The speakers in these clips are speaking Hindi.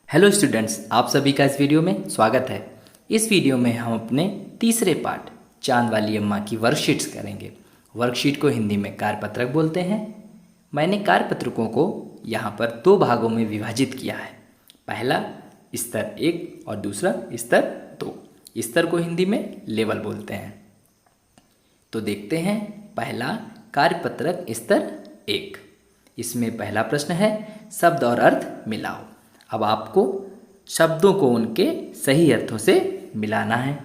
हेलो स्टूडेंट्स, आप सभी का इस वीडियो में स्वागत है। इस वीडियो में हम अपने तीसरे पार्ट चांद वाली अम्मा की वर्कशीट्स करेंगे। वर्कशीट को हिंदी में कार्यपत्रक बोलते हैं। मैंने कार्यपत्रकों को यहाँ पर दो भागों में विभाजित किया है। पहला स्तर 1 और दूसरा स्तर 2। स्तर को हिंदी में लेवल बोलते हैं। तो देखते हैं पहला कार्यपत्रक स्तर 1। इसमें पहला प्रश्न है शब्द और अर्थ मिलाओ। अब आपको शब्दों को उनके सही अर्थों से मिलाना है।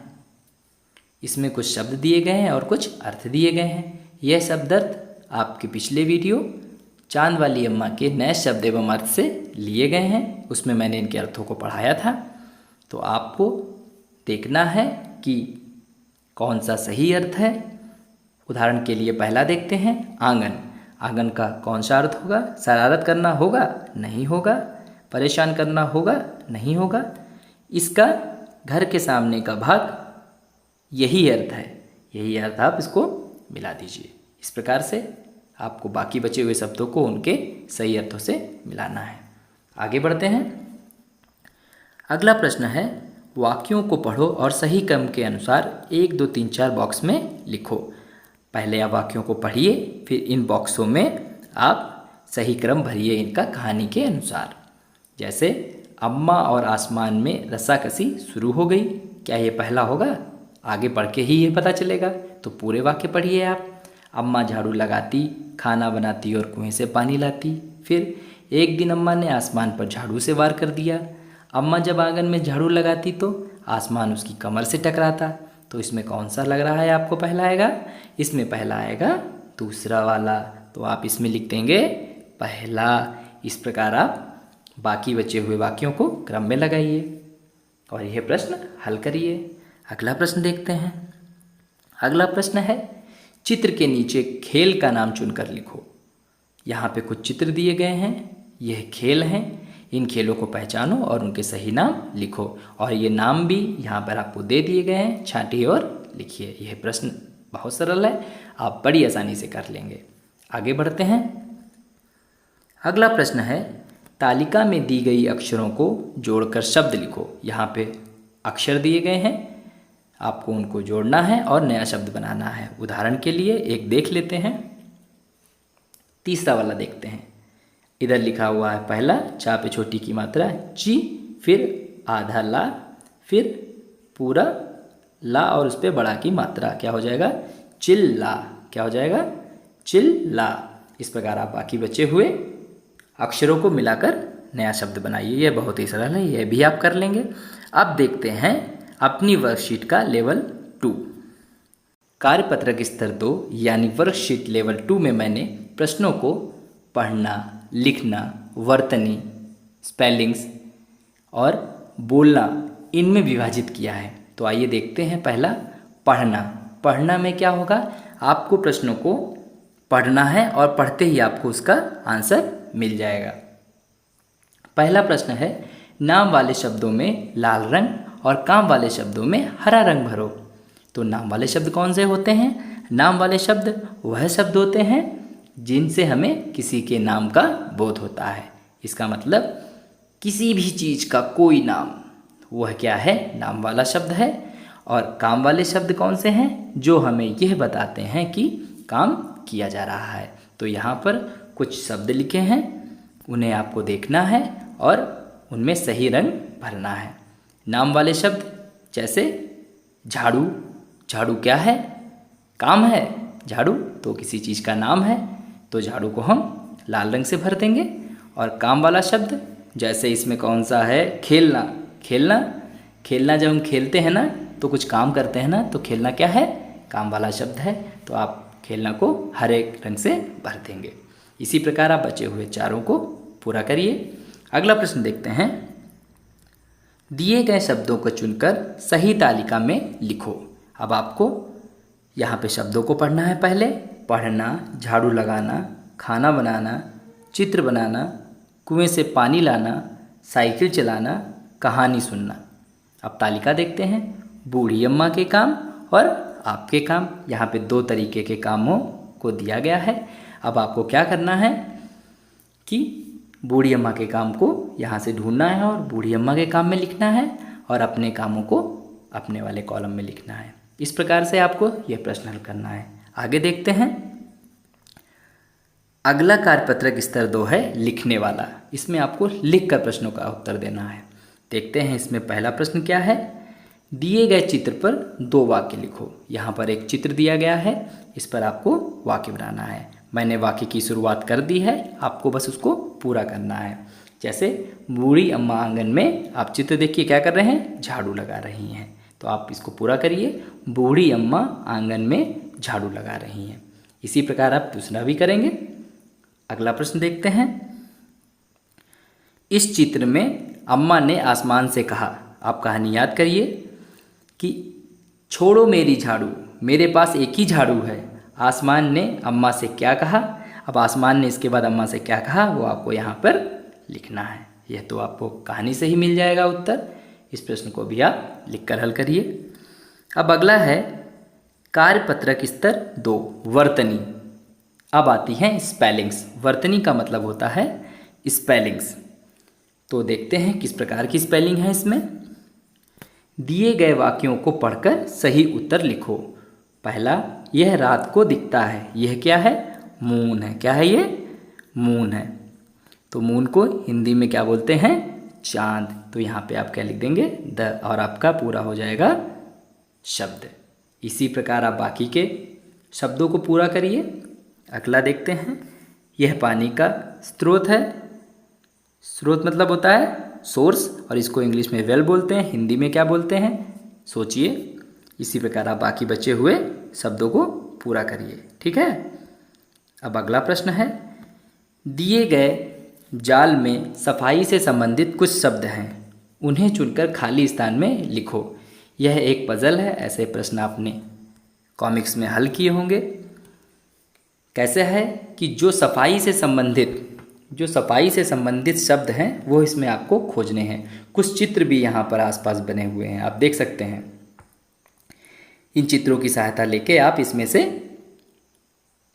इसमें कुछ शब्द दिए गए हैं और कुछ अर्थ दिए गए हैं। यह शब्द अर्थ आपके पिछले वीडियो चांद वाली अम्मा के नए शब्द एवं अर्थ से लिए गए हैं। उसमें मैंने इनके अर्थों को पढ़ाया था। तो आपको देखना है कि कौन सा सही अर्थ है। उदाहरण के लिए पहला देखते हैं आंगन। आंगन का कौन सा अर्थ होगा? शरारत करना होगा? नहीं होगा। परेशान करना होगा? नहीं होगा। इसका घर के सामने का भाग यही अर्थ है। यही अर्थ आप इसको मिला दीजिए। इस प्रकार से आपको बाकी बचे हुए शब्दों को उनके सही अर्थों से मिलाना है। आगे बढ़ते हैं। अगला प्रश्न है वाक्यों को पढ़ो और सही क्रम के अनुसार 1, 2, 3, 4 बॉक्स में लिखो। पहले आप वाक्यों को पढ़िए, फिर इन बॉक्सों में आप सही क्रम भरिए इनका कहानी के अनुसार। जैसे अम्मा और आसमान में रस्साकसी शुरू हो गई। क्या ये पहला होगा? आगे पढ़ के ही ये पता चलेगा। तो पूरे वाक्य पढ़िए आप। अम्मा झाड़ू लगाती, खाना बनाती और कुएं से पानी लाती। फिर एक दिन अम्मा ने आसमान पर झाड़ू से वार कर दिया। अम्मा जब आंगन में झाड़ू लगाती तो आसमान उसकी कमर से टकराता। तो इसमें कौन सा लग रहा है आपको पहला आएगा? इसमें पहला आएगा दूसरा वाला। तो आप इसमें लिख देंगे पहला। इस प्रकार आप बाकी बचे हुए वाक्यों को क्रम में लगाइए और यह प्रश्न हल करिए। अगला प्रश्न देखते हैं। अगला प्रश्न है चित्र के नीचे खेल का नाम चुनकर लिखो। यहाँ पे कुछ चित्र दिए गए हैं। यह खेल हैं। इन खेलों को पहचानो और उनके सही नाम लिखो। और ये नाम भी यहाँ पर आपको दे दिए गए हैं। छांटिए और लिखिए। यह प्रश्न बहुत सरल है, आप बड़ी आसानी से कर लेंगे। आगे बढ़ते हैं। अगला प्रश्न है तालिका में दी गई अक्षरों को जोड़कर शब्द लिखो। यहाँ पे अक्षर दिए गए हैं, आपको उनको जोड़ना है और नया शब्द बनाना है। उदाहरण के लिए एक देख लेते हैं। तीसरा वाला देखते हैं। इधर लिखा हुआ है पहला चा पे छोटी की मात्रा ची, फिर आधा ला, फिर पूरा ला और उस पर बड़ा की मात्रा। क्या हो जाएगा? चिल्ला। क्या हो जाएगा? चिल्ला। इस प्रकार आप बाकी बचे हुए अक्षरों को मिलाकर नया शब्द बनाइए। यह बहुत ही सरल है, यह भी आप कर लेंगे। अब देखते हैं अपनी वर्कशीट का लेवल 2। कार्यपत्रक स्तर 2 यानी वर्कशीट लेवल 2 में मैंने प्रश्नों को पढ़ना, लिखना, वर्तनी, स्पेलिंग्स और बोलना इनमें विभाजित किया है। तो आइए देखते हैं। पहला पढ़ना। पढ़ना में क्या होगा? आपको प्रश्नों को पढ़ना है और पढ़ते ही आपको उसका आंसर मिल जाएगा। पहला प्रश्न है नाम वाले शब्दों में लाल रंग और काम वाले शब्दों में हरा रंग भरो। तो नाम वाले शब्द कौन से होते हैं? नाम वाले शब्द वह शब्द होते हैं जिनसे हमें किसी के नाम का बोध होता है। इसका मतलब किसी भी चीज़ का कोई नाम, वह क्या है? नाम वाला शब्द है। और काम वाले शब्द कौन से हैं? जो हमें यह बताते हैं कि काम किया जा रहा है। तो यहाँ पर कुछ शब्द लिखे हैं, उन्हें आपको देखना है और उनमें सही रंग भरना है। नाम वाले शब्द जैसे झाड़ू। झाड़ू क्या है? काम है। झाड़ू तो किसी चीज़ का नाम है, तो झाड़ू को हम लाल रंग से भर देंगे। और काम वाला शब्द जैसे इसमें कौन सा है? खेलना। खेलना, खेलना जब हम खेलते हैं ना तो कुछ काम करते हैं ना, तो खेलना क्या है? काम वाला शब्द है। तो आप खेलना को हरे रंग से भर देंगे। इसी प्रकार आप बचे हुए चारों को पूरा करिए। अगला प्रश्न देखते हैं। दिए गए शब्दों को चुनकर सही तालिका में लिखो। अब आपको यहाँ पे शब्दों को पढ़ना है। पहले पढ़ना, झाड़ू लगाना, खाना बनाना, चित्र बनाना, कुएं से पानी लाना, साइकिल चलाना, कहानी सुनना। अब तालिका देखते हैं। बूढ़ी अम्मा के काम और आपके काम। यहाँ पे 2 तरीके के कामों को दिया गया है। अब आपको क्या करना है कि बूढ़ी अम्मा के काम को यहाँ से ढूंढना है और बूढ़ी अम्मा के काम में लिखना है और अपने कामों को अपने वाले कॉलम में लिखना है। इस प्रकार से आपको यह प्रश्न हल करना है। आगे देखते हैं। अगला कार्यपत्रक स्तर 2 है लिखने वाला। इसमें आपको लिखकर प्रश्नों का उत्तर देना है। देखते हैं इसमें पहला प्रश्न क्या है। दिए गए चित्र पर 2 वाक्य लिखो। यहाँ पर एक चित्र दिया गया है, इस पर आपको वाक्य बनाना है। मैंने वाक्य की शुरुआत कर दी है, आपको बस उसको पूरा करना है। जैसे बूढ़ी अम्मा आंगन में, आप चित्र देखिए क्या कर रहे हैं, झाड़ू लगा रही हैं। तो आप इसको पूरा करिए, बूढ़ी अम्मा आंगन में झाड़ू लगा रही हैं। इसी प्रकार आप दूसरा भी करेंगे। अगला प्रश्न देखते हैं। इस चित्र में अम्मा ने आसमान से कहा। आप कहानी याद करिए कि छोड़ो मेरी झाड़ू, मेरे पास एक ही झाड़ू है। आसमान ने अम्मा से क्या कहा। अब आसमान ने इसके बाद अम्मा से क्या कहा वो आपको यहाँ पर लिखना है। यह तो आपको कहानी से ही मिल जाएगा उत्तर। इस प्रश्न को भी आप लिखकर हल करिए। अब अगला है कार्यपत्रक स्तर 2 वर्तनी। अब आती हैं स्पेलिंग्स। वर्तनी का मतलब होता है स्पेलिंग्स। तो देखते हैं किस प्रकार की स्पेलिंग है इसमें। दिए गए वाक्यों को पढ़कर सही उत्तर लिखो। पहला, यह रात को दिखता है। यह क्या है, मून है। क्या है ये, मून है। तो मून को हिंदी में क्या बोलते हैं, चांद। तो यहाँ पे आप क्या लिख देंगे, द, और आपका पूरा हो जाएगा शब्द। इसी प्रकार आप बाकी के शब्दों को पूरा करिए। अगला देखते हैं। यह पानी का स्रोत है। स्रोत मतलब होता है सोर्स, और इसको इंग्लिश में वेल बोलते हैं, हिंदी में क्या बोलते हैं, सोचिए। इसी प्रकार आप बाकी बचे हुए शब्दों को पूरा करिए। ठीक है। अब अगला प्रश्न है। दिए गए जाल में सफाई से संबंधित कुछ शब्द हैं, उन्हें चुनकर खाली स्थान में लिखो। यह एक पजल है। ऐसे प्रश्न आपने कॉमिक्स में हल किए होंगे। कैसे है कि जो सफाई से संबंधित शब्द हैं वो इसमें आपको खोजने हैं। कुछ चित्र भी यहाँ पर आसपास बने हुए हैं, आप देख सकते हैं। इन चित्रों की सहायता लेके आप इसमें से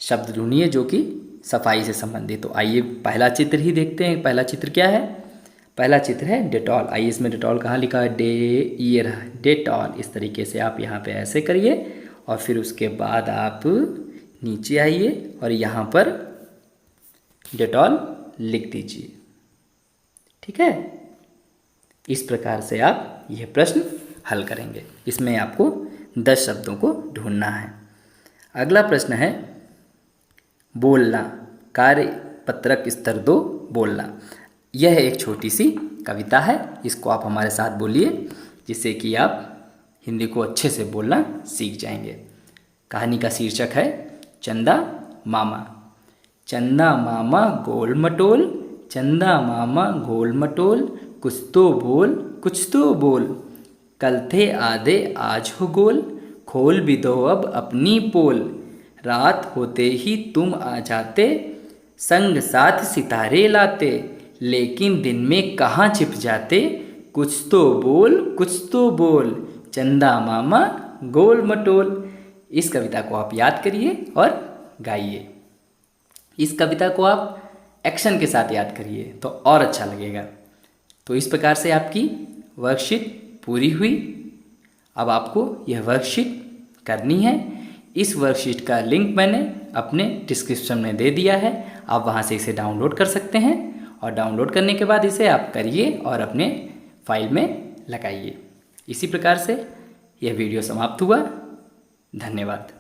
शब्द ढूंढिए जो कि सफाई से संबंधित। तो आइए पहला चित्र ही देखते हैं। पहला चित्र क्या है, पहला चित्र है डेटॉल। आइए इसमें डेटॉल कहाँ लिखा है, ये रहा डेटॉल। इस तरीके से आप यहाँ पे ऐसे करिए और फिर उसके बाद आप नीचे आइए और यहाँ पर डेटॉल लिख दीजिए। ठीक है। इस प्रकार से आप यह प्रश्न हल करेंगे। इसमें आपको 10 शब्दों को ढूंढना है। अगला प्रश्न है बोलना। कार्यपत्रक स्तर 2 बोलना। यह एक छोटी सी कविता है, इसको आप हमारे साथ बोलिए जिससे कि आप हिंदी को अच्छे से बोलना सीख जाएंगे। कहानी का शीर्षक है चंदा मामा। चंदा मामा गोल मटोल, चंदा मामा गोल मटोल, कुछ तो बोल, कल थे आधे आज हो गोल, खोल भी दो अब अपनी पोल, रात होते ही तुम आ जाते, संग साथ सितारे लाते, लेकिन दिन में कहाँ छिप जाते, कुछ तो बोल, चंदा मामा गोल मटोल। इस कविता को आप याद करिए और गाइए। इस कविता को आप एक्शन के साथ याद करिए तो और अच्छा लगेगा। तो इस प्रकार से आपकी वर्कशीट पूरी हुई। अब आपको यह वर्कशीट करनी है। इस वर्कशीट का लिंक मैंने अपने डिस्क्रिप्शन में दे दिया है, आप वहां से इसे डाउनलोड कर सकते हैं और डाउनलोड करने के बाद इसे आप करिए और अपने फाइल में लगाइए। इसी प्रकार से यह वीडियो समाप्त हुआ। धन्यवाद।